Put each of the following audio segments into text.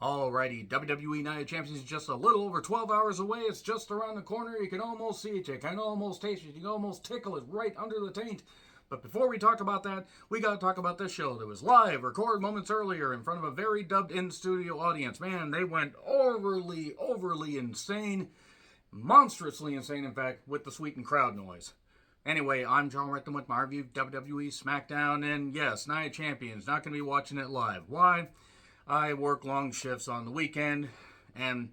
Alrighty, WWE Night of Champions is just a little over 12 hours away. It's just around the corner. You can almost see it. You can almost taste it. You can almost tickle it right under the taint. But before we talk about that, we got to talk about this show that was live, recorded moments earlier in front of a very dubbed in-studio audience. Man, they went overly insane. Monstrously insane, in fact, with the sweetened crowd noise. Anyway, I'm John Retton with my review of WWE Smackdown, and yes, Night of Champions, not going to be watching it live. Why? I work long shifts on the weekend, and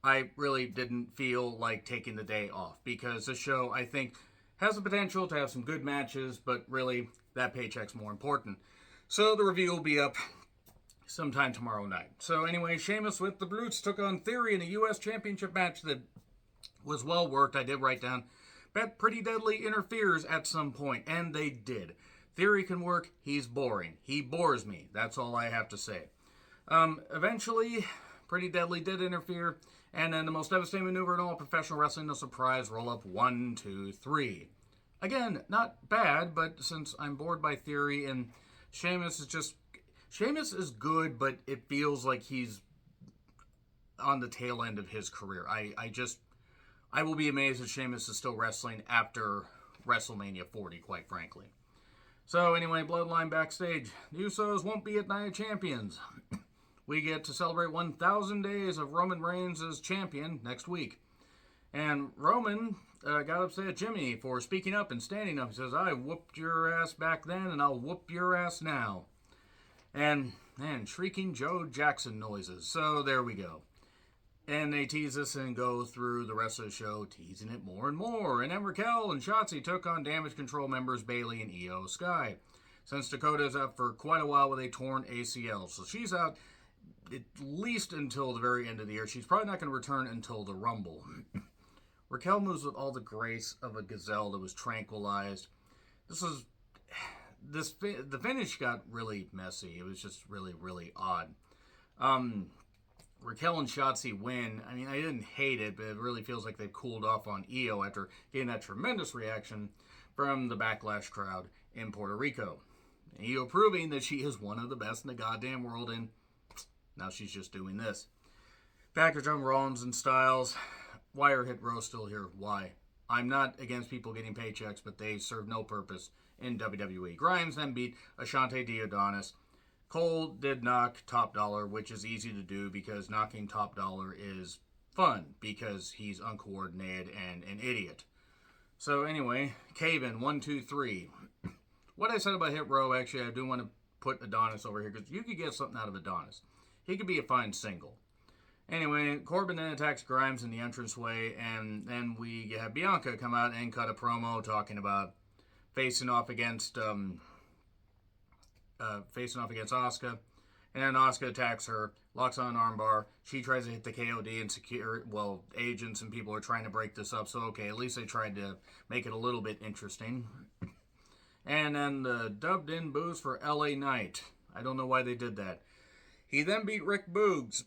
I really didn't feel like taking the day off, because this show, I think, has the potential to have some good matches, but really, that paycheck's more important. So the review will be up sometime tomorrow night. So anyway, Sheamus with the Brutes took on Theory in a U.S. Championship match that was well worked. I did write down, bet Pretty Deadly interferes at some point, and they did. Theory can work. He's boring. He bores me. That's all I have to say. Eventually, Pretty Deadly did interfere, and then the most devastating maneuver in all professional wrestling, the surprise roll-up 1, 2, 3. Again, not bad, but since I'm bored by Theory, and Sheamus is good, but it feels like he's on the tail end of his career. I will be amazed if Sheamus is still wrestling after WrestleMania 40, quite frankly. So anyway, Bloodline backstage. The Usos won't be at Night of Champions. We get to celebrate 1,000 days of Roman Reigns as champion next week. And Roman got upset at Jimmy for speaking up and standing up. He says, I whooped your ass back then, and I'll whoop your ass now. And, man, shrieking Joe Jackson noises. So there we go. And they tease us and go through the rest of the show, teasing it more and more. And then Raquel and Shotzi took on Damage Control members Bayley and Io Sky. Since Dakota's out for quite a while with a torn ACL. So she's out at least until the very end of the year. She's probably not going to return until the Rumble. Raquel moves with all the grace of a gazelle that was tranquilized. The finish got really messy. It was just really odd. Raquel and Shotzi win. I mean, I didn't hate it, but it really feels like they've cooled off on Io after getting that tremendous reaction from the Backlash crowd in Puerto Rico. Io proving that she is one of the best in the goddamn world, and now she's just doing this. Package on Rollins and Styles. Why are Hit Row still here? Why? I'm not against people getting paychecks, but they serve no purpose in WWE. Grimes then beat Ashante Diodonis. Cole did knock Top Dollar, which is easy to do because knocking Top Dollar is fun because he's uncoordinated and an idiot. So anyway, Cave-In, 1, 2, 3. What I said about Hit Row, actually, I do want to put Adonis over here because you could get something out of Adonis. He could be a fine single. Anyway, Corbin then attacks Grimes in the entranceway, and then we have Bianca come out and cut a promo talking about facing off against Asuka, and then Asuka attacks her, locks on an armbar. She tries to hit the KOD, and agents and people are trying to break this up. So okay, at least they tried to make it a little bit interesting. And then the dubbed in boos for LA Knight. I don't know why they did that. He then beat Rick Boogs.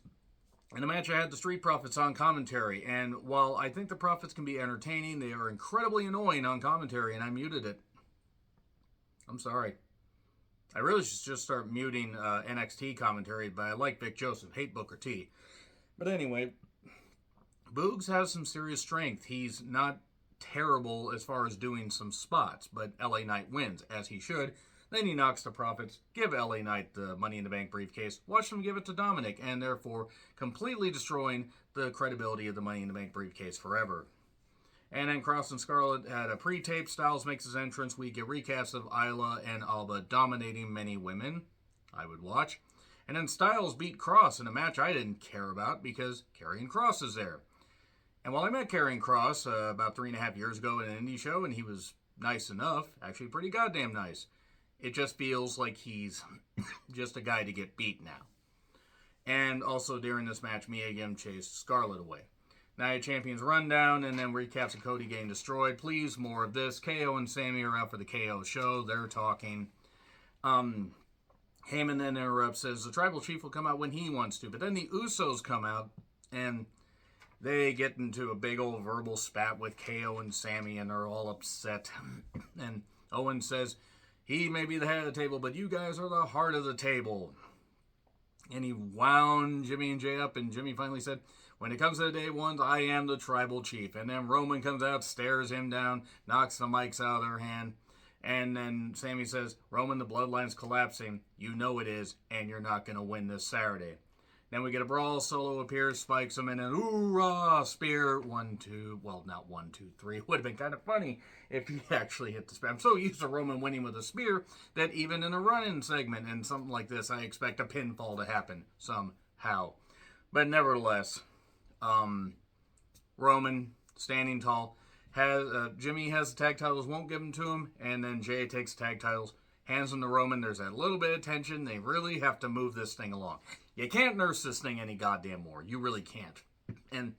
In a match, I had the Street Profits on commentary, and while I think the Profits can be entertaining, they are incredibly annoying on commentary, and I muted it. I'm sorry. I really should just start muting NXT commentary, but I like Vic Joseph, hate Booker T. But anyway, Boogs has some serious strength. He's not terrible as far as doing some spots, but LA Knight wins, as he should. Then he knocks the Profits, give LA Knight the Money in the Bank briefcase, watch them give it to Dominic, and therefore completely destroying the credibility of the Money in the Bank briefcase forever. And then Cross and Scarlett had a pre-tape. Styles makes his entrance. We get recaps of Isla and Alba dominating many women. I would watch. And then Styles beat Cross in a match I didn't care about because Karrion Kross is there. And while I met Karrion Kross about 3.5 years ago at an indie show, and he was nice enough, actually pretty goddamn nice, it just feels like he's just a guy to get beat now. And also during this match, Mia Yim chased Scarlett away. Night of Champions rundown, and then recaps of Cody getting destroyed. Please, more of this. KO and Sammy are out for the KO show. They're talking. Heyman then interrupts, says the Tribal Chief will come out when he wants to. But then the Usos come out, and they get into a big old verbal spat with KO and Sammy, and they're all upset. And Owen says, he may be the head of the table, but you guys are the heart of the table. And he wound Jimmy and Jay up, and Jimmy finally said, when it comes to the day ones, I am the tribal chief. And then Roman comes out, stares him down, knocks the mics out of their hand. And then Sammy says, Roman, the bloodline's collapsing. You know it is, and you're not going to win this Saturday. Then we get a brawl. Solo appears, spikes him, and then hoorah, spear. 1, 2. Well, not 1, 2, 3. Would have been kind of funny if he actually hit the spear. I'm so used to Roman winning with a spear that even in a run-in segment and something like this, I expect a pinfall to happen somehow. But nevertheless, Roman standing tall. Jimmy has the tag titles, won't give them to him, and then Jay takes the tag titles, hands them to Roman. There's that little bit of tension. They really have to move this thing along. You can't nurse this thing any goddamn more. You really can't. And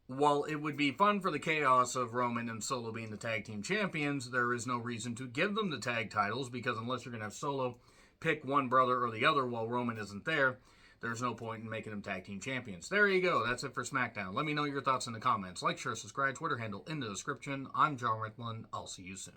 while it would be fun for the chaos of Roman and Solo being the tag team champions, there is no reason to give them the tag titles, because unless you're going to have Solo pick one brother or the other while Roman isn't there, there's no point in making them tag team champions. There you go. That's it for SmackDown. Let me know your thoughts in the comments. Like, share, subscribe, Twitter handle in the description. I'm John Rickland. I'll see you soon.